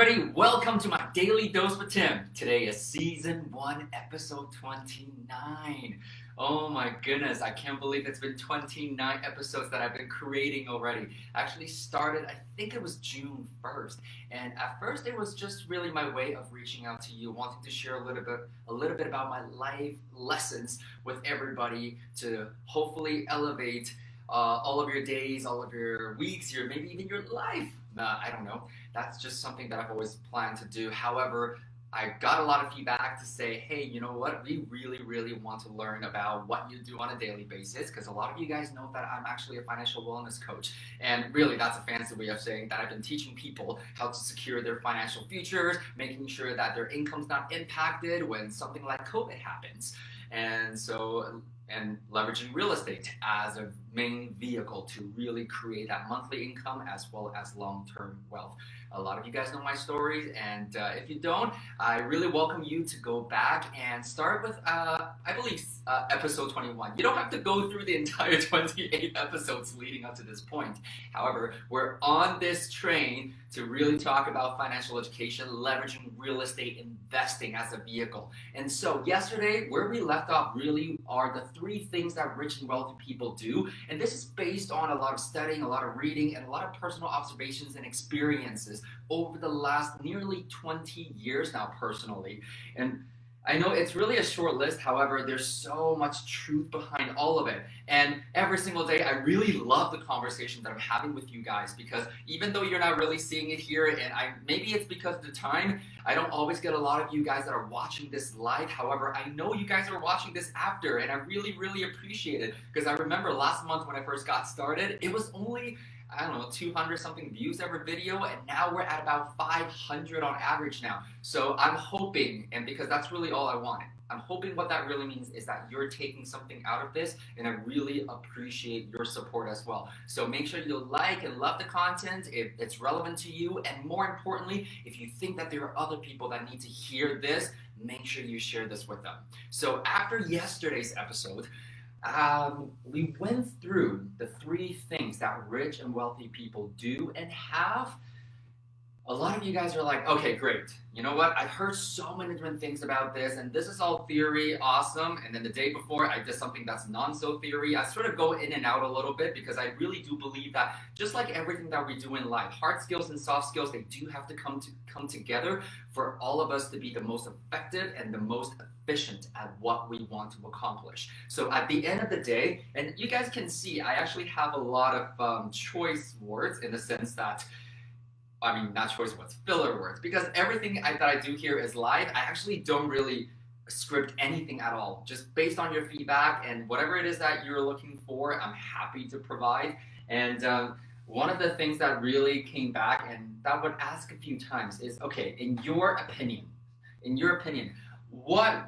Everybody, welcome to my Daily Dose with Tim. Today is Season 1, Episode 29. Oh my goodness, I can't believe it's been 29 episodes that I've been creating already. I actually started, I think it was June 1st. And at first it was just really my way of reaching out to you, wanting to share a little bit about my life lessons with everybody to hopefully elevate all of your days, all of your weeks, maybe even your life. I don't know. That's just something that I've always planned to do. However, I got a lot of feedback to say, hey, you know what? We really want to learn about what you do on a daily basis, because a lot of you guys know that I'm actually a financial wellness coach. And really, that's a fancy way of saying that I've been teaching people how to secure their financial futures, making sure that their income's not impacted when something like COVID happens. And leveraging real estate as a main vehicle to really create that monthly income as well as long-term wealth. A lot of you guys know my stories, and if you don't, I really welcome you to go back and start with, I believe, episode 21. You don't have to go through the entire 28 episodes leading up to this point. However, we're on this train to really talk about financial education, leveraging real estate investing as a vehicle. And so yesterday, where we left off really are the 3 things that rich and wealthy people do. And this is based on a lot of studying, a lot of reading, and a lot of personal observations and experiences over the last nearly 20 years now personally. And I know it's really a short list, however, there's so much truth behind all of it. And every single day, I really love the conversation that I'm having with you guys, because even though you're not really seeing it here, and maybe it's because of the time, I don't always get a lot of you guys that are watching this live. However, I know you guys are watching this after, and I really appreciate it, because I remember last month when I first got started, it was only, I don't know, 200 something views every video, and now we're at about 500 on average now. So I'm hoping, and because that's really all I wanted, I'm hoping what that really means is that you're taking something out of this, and I really appreciate your support as well. So make sure you like and love the content if it's relevant to you, and more importantly, if you think that there are other people that need to hear this, make sure you share this with them. So after yesterday's episode, we went through the 3 things that rich and wealthy people do and have. A lot of you guys are like, okay, great. You know what? I've heard so many different things about this, and this is all theory, awesome. And then the day before, I did something that's non-so-theory. I sort of go in and out a little bit, because I really do believe that just like everything that we do in life, hard skills and soft skills, they do have to come together for all of us to be the most effective and the most efficient at what we want to accomplish. So at the end of the day, and you guys can see, I actually have a lot of choice words, in the sense that, I mean, not choice words, filler words, because everything that I do here is live. I actually don't really script anything at all. Just based on your feedback and whatever it is that you're looking for, I'm happy to provide. And one of the things that really came back, and that I would ask a few times, is, okay, in your opinion, what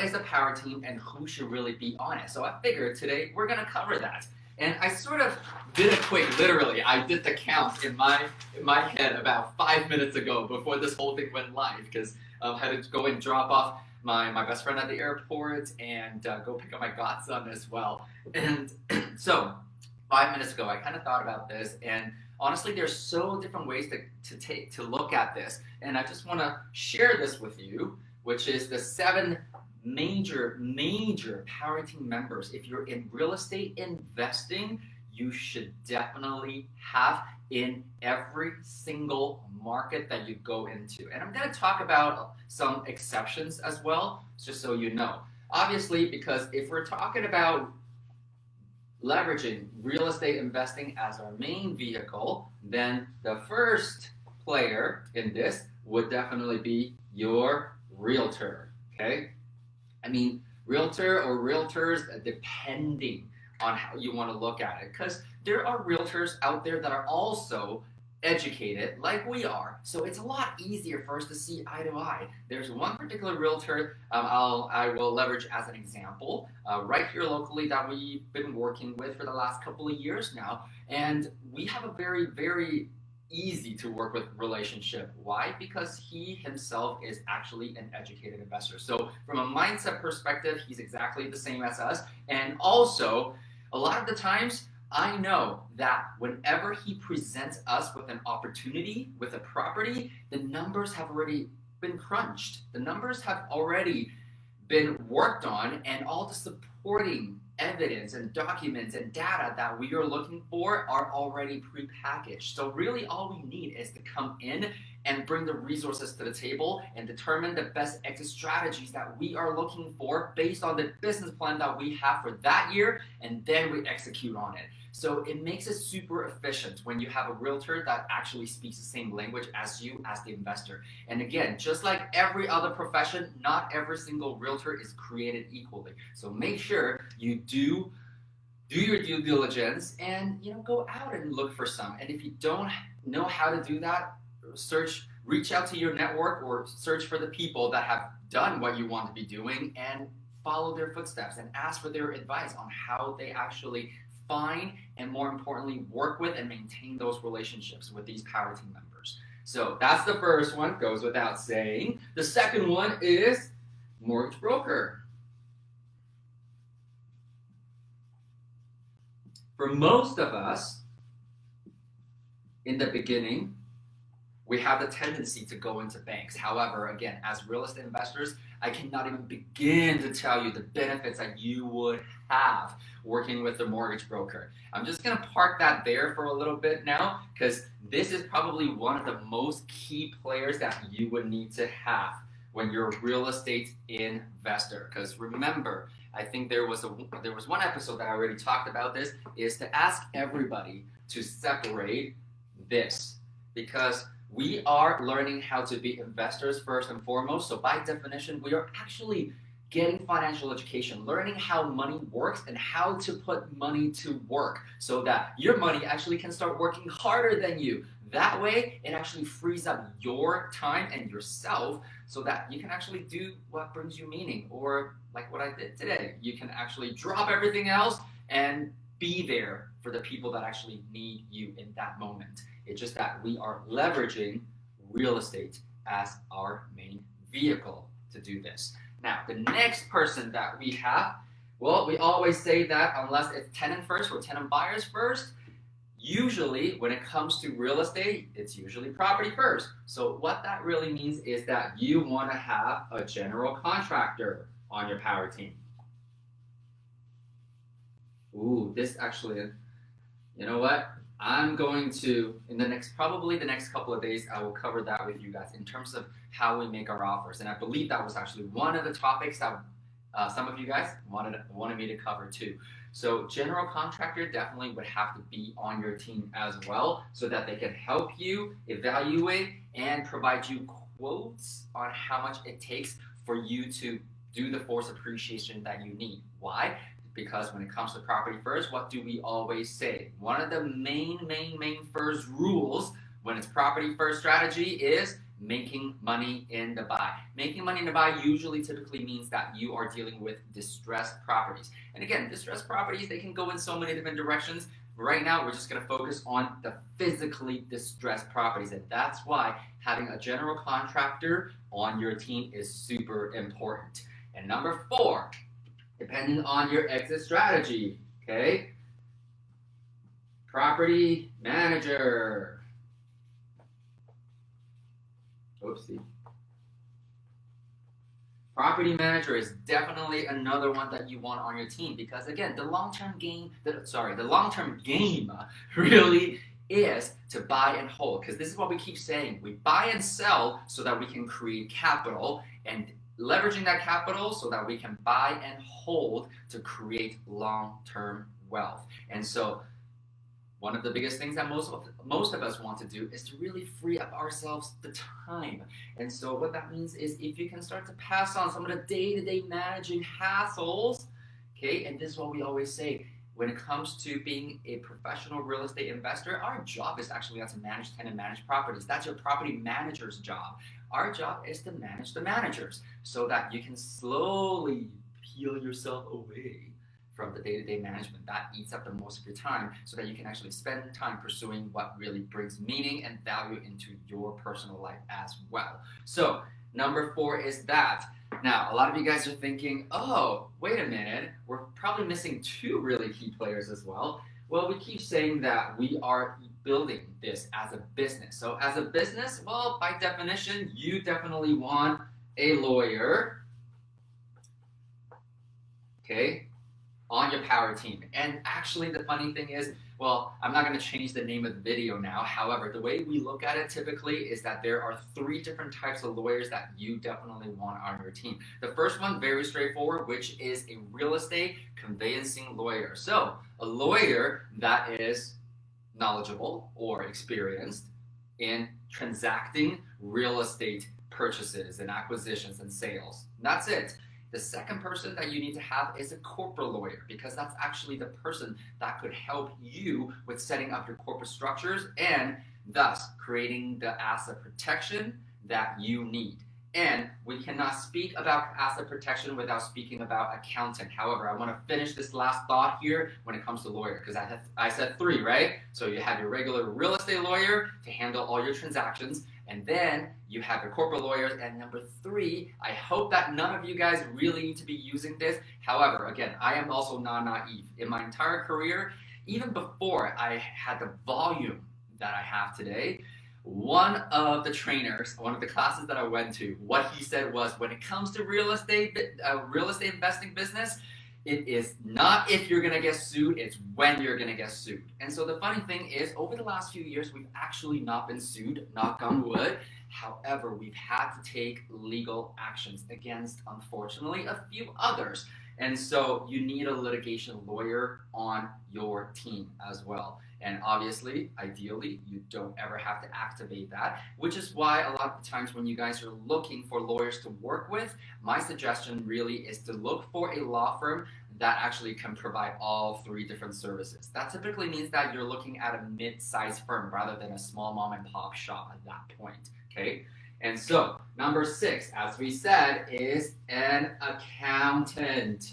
is a power team and who should really be on it? So I figured today we're gonna cover that. And I sort of did a quick, literally, I did the count in my head about 5 minutes ago before this whole thing went live, because I had to go and drop off my best friend at the airport and go pick up my godson as well. And so 5 minutes ago, I kind of thought about this, and honestly, there's so different ways to look at this. And I just want to share this with you, which is the 7 major power team members. If you're in real estate investing, you should definitely have in every single market that you go into. And I'm going to talk about some exceptions as well, just so you know. Obviously, because if we're talking about leveraging real estate investing as our main vehicle, then the first player in this would definitely be your realtor, okay? I mean, realtor or realtors, depending on how you want to look at it, because there are realtors out there that are also educated like we are, so it's a lot easier for us to see eye to eye. There's one particular realtor I will leverage as an example right here locally that we've been working with for the last couple of years now, and we have a very easy to work with relationship. Why? Because he himself is actually an educated investor. So from a mindset perspective, he's exactly the same as us. And also, a lot of the times, I know that whenever he presents us with an opportunity, with a property, the numbers have already been crunched. The numbers have already been worked on, and all the supporting evidence and documents and data that we are looking for are already prepackaged. So really all we need is to come in and bring the resources to the table and determine the best exit strategies that we are looking for based on the business plan that we have for that year, and then we execute on it. So it makes it super efficient when you have a realtor that actually speaks the same language as you, as the investor. And again, just like every other profession, not every single realtor is created equally. So make sure you do your due diligence and go out and look for some. And if you don't know how to do that, reach out to your network or search for the people that have done what you want to be doing and follow their footsteps and ask for their advice on how they actually find and, more importantly, work with and maintain those relationships with these power team members. So that's the first one, goes without saying. The second one is mortgage broker. For most of us, in the beginning, we have the tendency to go into banks. However, again, as real estate investors, I cannot even begin to tell you the benefits that you would have working with a mortgage broker. I'm just going to park that there for a little bit now, because this is probably one of the most key players that you would need to have when you're a real estate investor. Because remember, I think there was one episode that I already talked about this, is to ask everybody to separate this, because we are learning how to be investors first and foremost. So by definition, we are actually getting financial education, learning how money works and how to put money to work so that your money actually can start working harder than you. That way, it actually frees up your time and yourself so that you can actually do what brings you meaning, or like what I did today. You can actually drop everything else and be there for the people that actually need you in that moment. It's just that we are leveraging real estate as our main vehicle to do this. Now, the next person that we have, well, we always say that unless it's tenant first or tenant buyers first, usually when it comes to real estate, it's usually property first. So what that really means is that you want to have a general contractor on your power team. Ooh, this actually, you know what? I'm going to, probably the next couple of days, I will cover that with you guys in terms of how we make our offers. And I believe that was actually one of the topics that some of you guys wanted me to cover too. So general contractor definitely would have to be on your team as well, so that they can help you evaluate and provide you quotes on how much it takes for you to do the force appreciation that you need. Why? Because when it comes to property first, what do we always say? One of the main first rules when it's property first strategy is making money in the buy. Making money in the buy usually typically means that you are dealing with distressed properties. And again, distressed properties, they can go in so many different directions. Right now, we're just going to focus on the physically distressed properties. And that's why having a general contractor on your team is super important. And number 4, depending on your exit strategy, okay? Property manager. Oopsie. Property manager is definitely another one that you want on your team, because again, the long-term game really is to buy and hold, because this is what we keep saying. We buy and sell so that we can create capital, and leveraging that capital so that we can buy and hold to create long-term wealth. And so one of the biggest things that most of us want to do is to really free up ourselves the time. And so what that means is if you can start to pass on some of the day-to-day managing hassles, okay, and this is what we always say, when it comes to being a professional real estate investor, our job is actually not to manage tenant manage properties. That's your property manager's job. Our job is to manage the managers so that you can slowly peel yourself away from the day-to-day management that eats up the most of your time, so that you can actually spend time pursuing what really brings meaning and value into your personal life as well. So number 4 is that. Now, a lot of you guys are thinking, oh, wait a minute, we're probably missing 2 really key players as well. Well, we keep saying that we are building this as a business. So as a business, well, by definition, you definitely want a lawyer, okay, on your power team. And actually, the funny thing is, well, I'm not going to change the name of the video now. However, the way we look at it typically is that there are 3 different types of lawyers that you definitely want on your team. The first one, very straightforward, which is a real estate conveyancing lawyer. So a lawyer that is knowledgeable or experienced in transacting real estate purchases and acquisitions and sales. That's it. The second person that you need to have is a corporate lawyer, because that's actually the person that could help you with setting up your corporate structures and thus creating the asset protection that you need. And we cannot speak about asset protection without speaking about accountant. However, I want to finish this last thought here when it comes to lawyer, because I said 3, right? So you have your regular real estate lawyer to handle all your transactions, and then you have your corporate lawyers. And number 3, I hope that none of you guys really need to be using this. However, again, I am also not naive. In my entire career, even before I had the volume that I have today, one of the trainers, one of the classes that I went to, what he said was, when it comes to real estate investing business, it is not if you're going to get sued, it's when you're going to get sued. And so the funny thing is, over the last few years, we've actually not been sued, knock on wood. However, we've had to take legal actions against, unfortunately, a few others. And so you need a litigation lawyer on your team as well. And obviously, ideally, you don't ever have to activate that, which is why a lot of the times when you guys are looking for lawyers to work with, my suggestion really is to look for a law firm that actually can provide all 3 different services. That typically means that you're looking at a mid-sized firm rather than a small mom and pop shop at that point, okay? And so, number 6, as we said, is an accountant.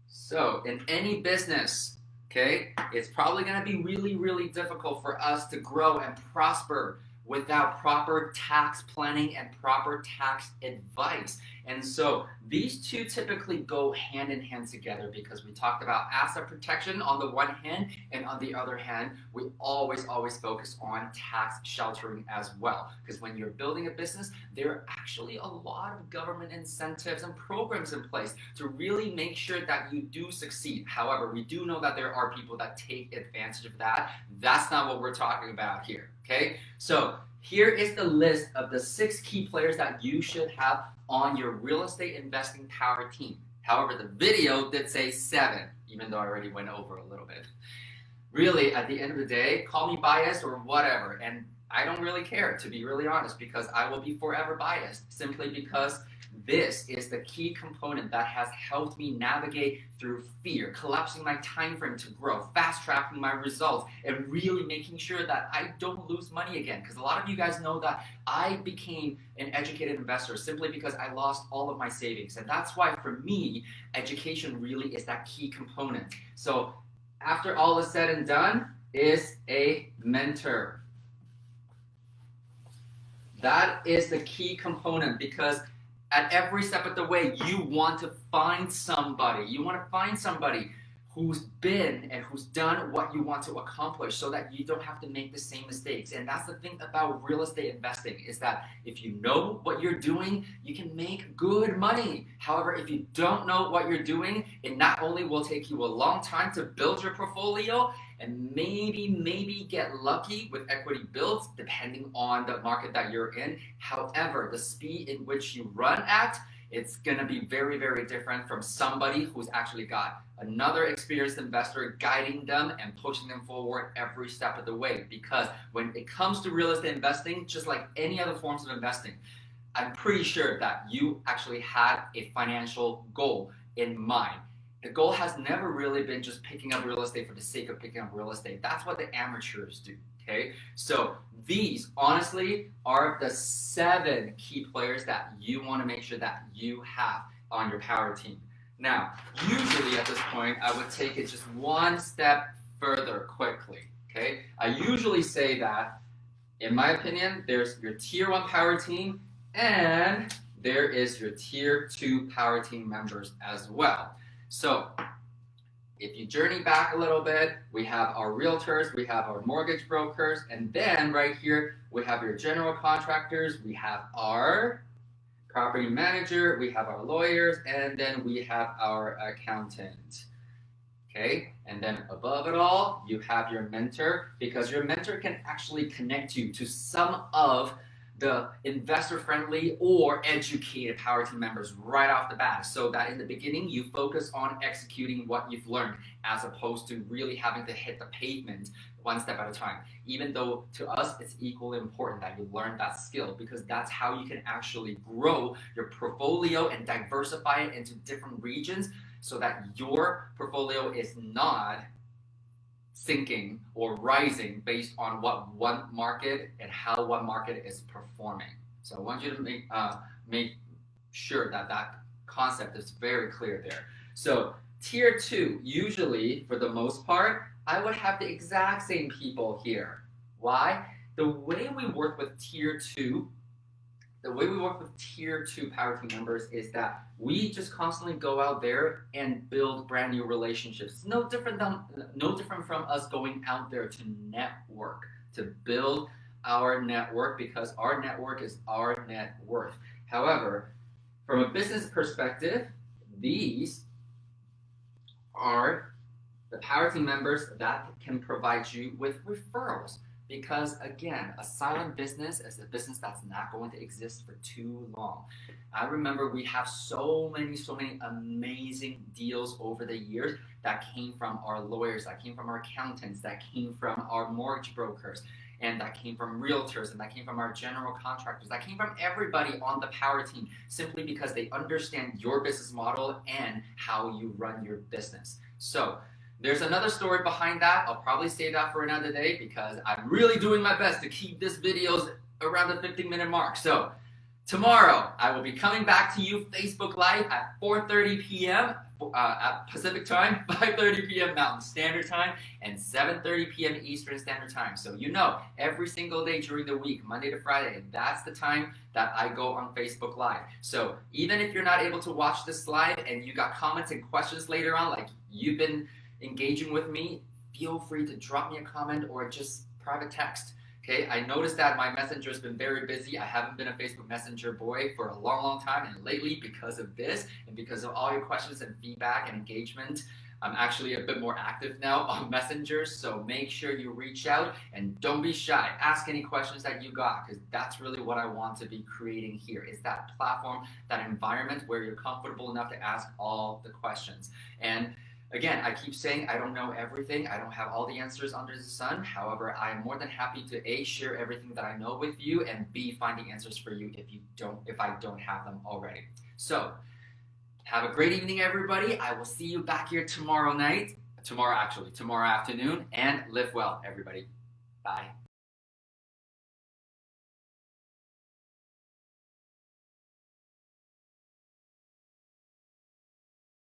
So, in any business, okay, it's probably going to be really, really difficult for us to grow and prosper without proper tax planning and proper tax advice. And so these 2 typically go hand in hand together, because we talked about asset protection on the one hand, and on the other hand, we always focus on tax sheltering as well. Because when you're building a business, there are actually a lot of government incentives and programs in place to really make sure that you do succeed. However, we do know that there are people that take advantage of that. That's not what we're talking about here, okay? So here is the list of the 6 key players that you should have on your real estate investing power team. However, the video did say 7, even though I already went over a little bit. Really, at the end of the day, call me biased or whatever, and I don't really care, to be really honest, because I will be forever biased, simply because this is the key component that has helped me navigate through fear, collapsing my time frame to grow, fast tracking my results, and really making sure that I don't lose money again. Because a lot of you guys know that I became an educated investor simply because I lost all of my savings. And that's why, for me, education really is that key component. So after all is said and done, is a mentor. That is the key component, because at every step of the way, you want to find somebody. You want to find somebody who's been and who's done what you want to accomplish, so that you don't have to make the same mistakes. And that's the thing about real estate investing, is that if you know what you're doing, you can make good money. However, if you don't know what you're doing, it not only will take you a long time to build your portfolio, and maybe get lucky with equity builds depending on the market that you're in. However, the speed in which you run at, it's going to be very, very different from somebody who's actually got another experienced investor guiding them and pushing them forward every step of the way. Because when it comes to real estate investing, just like any other forms of investing, I'm pretty sure that you actually had a financial goal in mind. The goal has never really been just picking up real estate for the sake of picking up real estate. That's what the amateurs do, okay? So these, honestly, are the 7 key players that you want to make sure that you have on your power team. Now, usually at this point, I would take it just one step further quickly, okay? I usually say that, in my opinion, there's your Tier 1 power team, and there is your Tier 2 power team members as well. So If you journey back a little bit, we have our realtors, we have our mortgage brokers, and then right here, we have your general contractors, we have our property manager, we have our lawyers, and then we have our accountant. Okay, and then above it all, you have your mentor, because your mentor can actually connect you to some of the investor-friendly or educated power team members right off the bat, so that in the beginning you focus on executing what you've learned as opposed to really having to hit the pavement one step at a time. Even though to us it's equally important that you learn that skill, because that's how you can actually grow your portfolio and diversify it into different regions, so that your portfolio is not sinking or rising based on what one market and how one market is performing. So I want you to make sure that that concept is very clear there. So tier 2, usually for the most part, I would have the exact same people here. Why? The way we work with tier 2 power team members is that we just constantly go out there and build brand new relationships. No different from us going out there to network, to build our network, because our network is our net worth. However, from a business perspective, these are the power team members that can provide you with referrals. Because again, a silent business is a business that's not going to exist for too long. I remember we have so many amazing deals over the years that came from our lawyers, that came from our accountants, that came from our mortgage brokers, and that came from realtors, and that came from our general contractors, that came from everybody on the power team, simply because they understand your business model and how you run your business. So there's another story behind that. I'll probably save that for another day, because I'm really doing my best to keep this videos around the 15-minute mark. So tomorrow, I will be coming back to you Facebook Live at 4:30 p.m. At Pacific Time, 5:30 p.m. Mountain Standard Time, and 7:30 p.m. Eastern Standard Time. So you know, every single day during the week, Monday to Friday, that's the time that I go on Facebook Live. So even if you're not able to watch this live and you got comments and questions later on, like you've been engaging with me, feel free to drop me a comment or just private text. Okay, I noticed that my messenger has been very busy. I haven't been a Facebook Messenger boy for a long time, and lately, because of this and because of all your questions and feedback and engagement, I'm actually a bit more active now on Messenger. So make sure you reach out and don't be shy. Ask any questions that you got, because that's really what I want to be creating here. It's that platform, that environment where you're comfortable enough to ask all the questions. And again, I keep saying I don't know everything. I don't have all the answers under the sun. However, I am more than happy to A, share everything that I know with you, and B, finding answers for you if I don't have them already. So have a great evening, everybody. I will see you back here tomorrow afternoon, and live well, everybody. Bye.